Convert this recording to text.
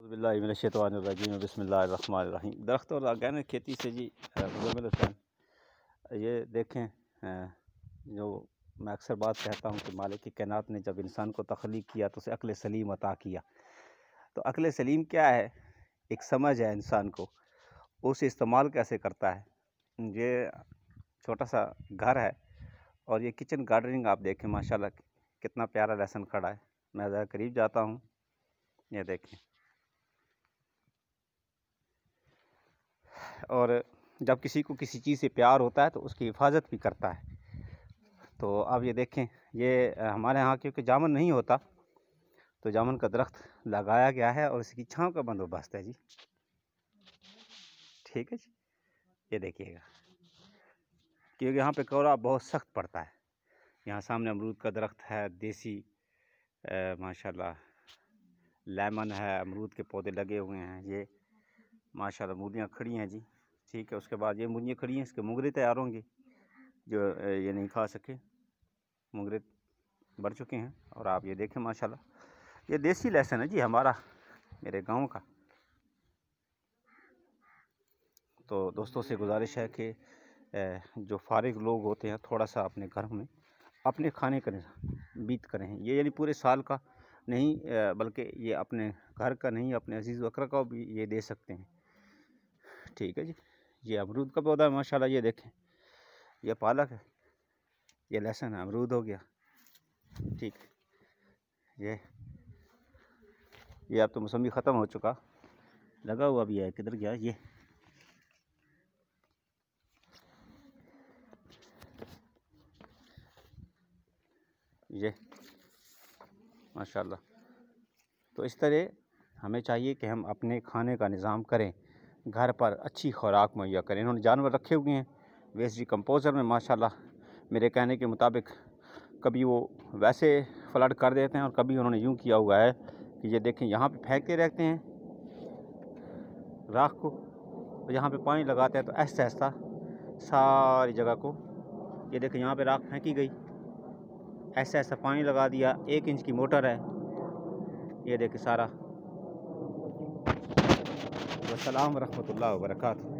बिस्मिल्लाहिर्रहमानिर्रहीम बिस्मिल्लाहिर्रहमानिर्रहीम। दरख्त और ऑर्गेनिक खेती से जी मुज़म्मिल हुसैन, ये देखें जो मैं अक्सर बात कहता हूँ कि मालिक कायनात ने जब इंसान को तख्लीक किया तो उसे अक्ल सलीम अता किया। तो अक्ल सलीम क्या है? एक समझ है इंसान को, उसे इस्तेमाल कैसे करता है। ये छोटा सा घर है और ये किचन गार्डनिंग आप देखें, माशाल्लाह कितना प्यारा लहसन खड़ा है। मैं ज़रा करीब जाता हूँ, ये देखें। और जब किसी को किसी चीज़ से प्यार होता है तो उसकी हिफाजत भी करता है। तो आप ये देखें, ये हमारे यहाँ क्योंकि जामुन नहीं होता तो जामुन का दरख्त लगाया गया है और इसकी छांव का बंदोबस्त है जी। ठीक है जी, ये देखिएगा, क्योंकि यहाँ पे कोहरा बहुत सख्त पड़ता है। यहाँ सामने अमरूद का दरख्त है, देसी माशाल्लाह लेमन है, अमरूद के पौधे लगे हुए हैं। ये माशाल्लाह मूलियाँ खड़ी हैं जी। ठीक है, उसके बाद ये मूलियाँ खड़ी हैं, इसके मुंगरे तैयार होंगे जो ये नहीं खा सके, मुंगरे बढ़ चुके हैं। और आप ये देखें माशाल्लाह, ये देसी लहसुन है जी हमारा, मेरे गांव का। तो दोस्तों से गुजारिश है कि जो फारिग लोग होते हैं थोड़ा सा अपने घर में अपने खाने का बीत करें। ये यानी पूरे साल का नहीं, बल्कि ये अपने घर का नहीं, अपने अजीज़ वकरा का भी ये दे सकते हैं। ठीक है जी, ये अमरूद का पौधा है माशाल्लाह। ये देखें, ये पालक है, ये लहसुन है, अमरूद हो गया। ठीक, ये अब तो मौसमी ख़त्म हो चुका, लगा हुआ भी है। किधर गया ये माशाल्लाह। तो इस तरह हमें चाहिए कि हम अपने खाने का निज़ाम करें, घर पर अच्छी खुराक मुहैया करें। इन्होंने जानवर रखे हुए हैं वेस्ट डिकम्पोज़र में माशाल्लाह। मेरे कहने के मुताबिक कभी वो वैसे फ्लड कर देते हैं और कभी उन्होंने यूँ किया हुआ है कि ये देखें, यहाँ पे फेंकते रहते हैं राख को, और यहाँ पे पानी लगाते हैं तो ऐसा ऐसा सारी जगह को, ये देखें यहाँ पे राख फेंकी गई, ऐसा ऐसा पानी लगा दिया। 1 इंच की मोटर है, ये देखें सारा। वस्सलाम रहमतुल्लाहि व बरकातहू।